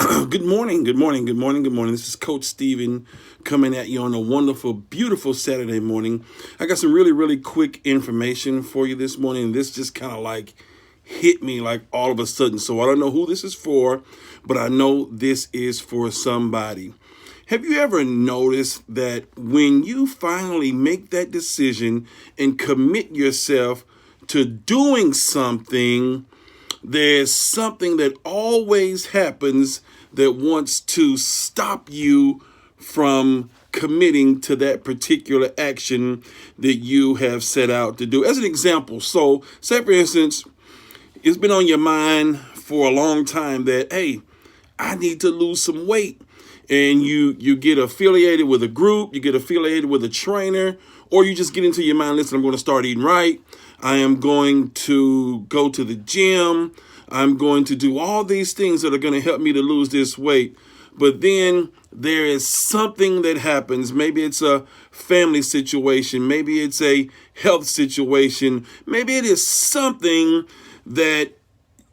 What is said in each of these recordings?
Good morning, good morning, good morning, good morning. This is Coach Steven coming at you on a wonderful, beautiful Saturday morning. I got some really, really quick information for you this morning. This just kind of like hit me like all of a sudden. So I don't know who this is for, but I know this is for somebody. Have you ever noticed that when you finally make that decision and commit yourself to doing something, there's something that always happens that wants to stop you from committing to that particular action that you have set out to do? As an example, so say for instance, it's been on your mind for a long time that, hey, I need to lose some weight. And you get affiliated with a group, you get affiliated with a trainer, or you just get into your mind, listen, I'm going to start eating right. I am going to go to the gym. I'm going to do all these things that are going to help me to lose this weight. But then there is something that happens. Maybe it's a family situation. Maybe it's a health situation. Maybe it is something that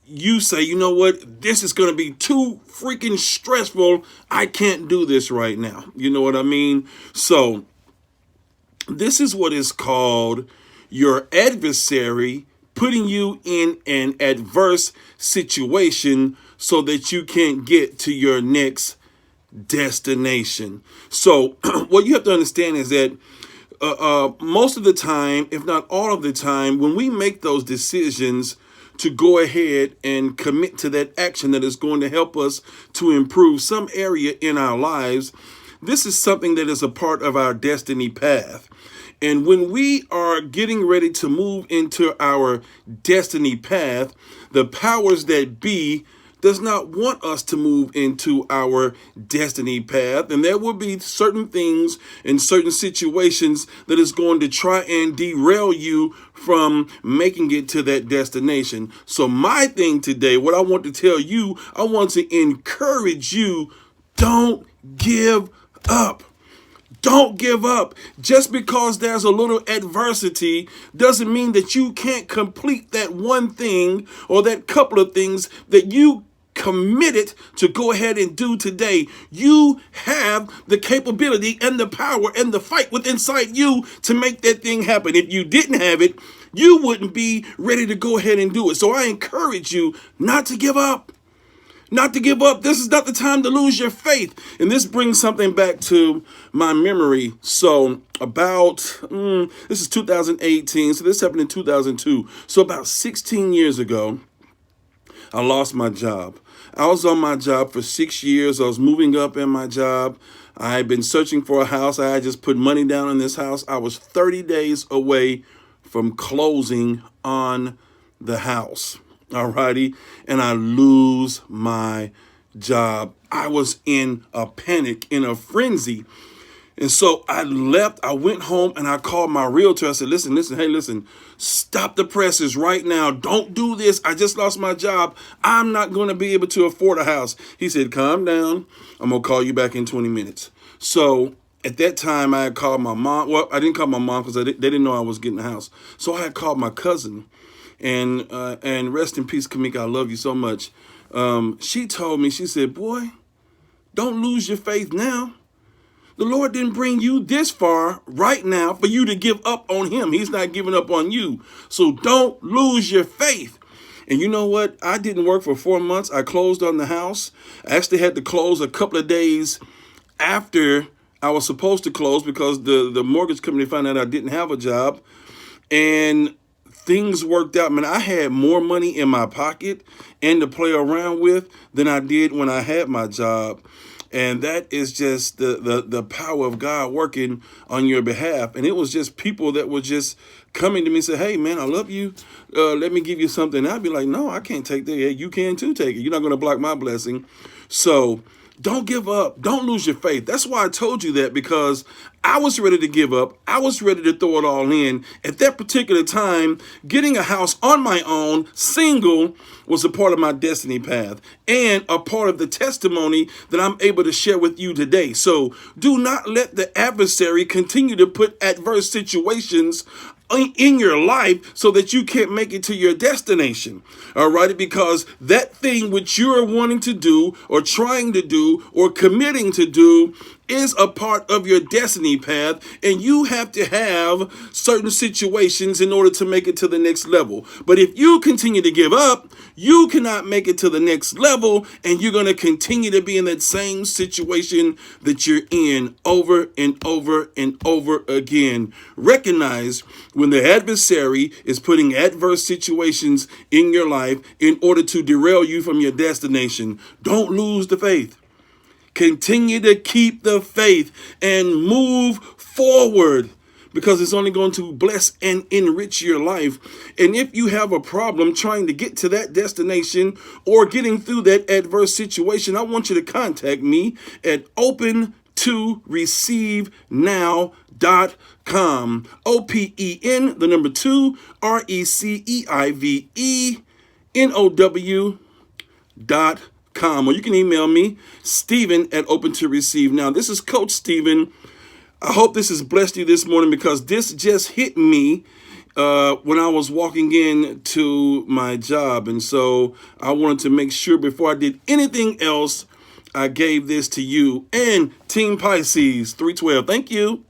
you say, you know what, this is going to be too freaking stressful. I can't do this right now. You know what I mean? So this is what is called your adversary putting you in an adverse situation so that you can't get to your next destination. So what you have to understand is that most of the time, if not all of the time, when we make those decisions to go ahead and commit to that action that is going to help us to improve some area in our lives, this is something that is a part of our destiny path. And when we are getting ready to move into our destiny path, the powers that be does not want us to move into our destiny path. And there will be certain things and certain situations that is going to try and derail you from making it to that destination. So my thing today, what I want to tell you, I want to encourage you, don't give up. Don't give up. Just because there's a little adversity doesn't mean that you can't complete that one thing or that couple of things that you committed to go ahead and do today. You have the capability and the power and the fight within inside you to make that thing happen. If you didn't have it, you wouldn't be ready to go ahead and do it. So I encourage you not to give up. Not to give up. This is not the time to lose your faith. And this brings something back to my memory. So this is 2018. So this happened in 2002. So about 16 years ago, I lost my job. I was on my job for 6 years. I was moving up in my job. I had been searching for a house. I had just put money down on this house. I was 30 days away from closing on the house. Alrighty. And I lose my job. I was in a panic, in a frenzy. And so I left, I went home and I called my realtor. I said, listen, stop the presses right now. Don't do this. I just lost my job. I'm not going to be able to afford a house. He said, calm down. I'm going to call you back in 20 minutes. So at that time I had called my mom. Well, I didn't call my mom because they didn't know I was getting a house. So I had called my cousin. And rest in peace, Kamika, I love you so much. She told me, she said, boy, don't lose your faith now. The Lord didn't bring you this far right now for you to give up on him. He's not giving up on you. So don't lose your faith. And you know what? I didn't work for 4 months. I closed on the house. I actually had to close a couple of days after I was supposed to close because the mortgage company found out I didn't have a job. And things worked out. Man, I had more money in my pocket and to play around with than I did when I had my job. And that is just the power of God working on your behalf. And it was just people that were just coming to me and say, hey, man, I love you. Let me give you something. And I'd be like, no, I can't take that. Yeah, you can too take it. You're not going to block my blessing. So don't give up. Don't lose your faith. That's why I told you that, because I was ready to give up. I was ready to throw it all in. At that particular time, getting a house on my own, single, was a part of my destiny path and a part of the testimony that I'm able to share with you today. So do not let the adversary continue to put adverse situations in your life so that you can't make it to your destination. All right, because that thing which you're wanting to do or trying to do or committing to do is a part of your destiny path, and you have to have certain situations in order to make it to the next level. But if you continue to give up, you cannot make it to the next level, and you're going to continue to be in that same situation that you're in over and over and over again. Recognize when the adversary is putting adverse situations in your life in order to derail you from your destination. Don't lose the faith. Continue to keep the faith and move forward, because it's only going to bless and enrich your life. And if you have a problem trying to get to that destination or getting through that adverse situation, I want you to contact me at open2receivenow.com. OPEN, the number 2, RECEIVENOW.com. Or you can email me, Stephen at Open to Receive Now. This is Coach Stephen. I hope this has blessed you this morning, because this just hit me when I was walking in to my job. And so I wanted to make sure before I did anything else, I gave this to you and Team Pisces 312. Thank you.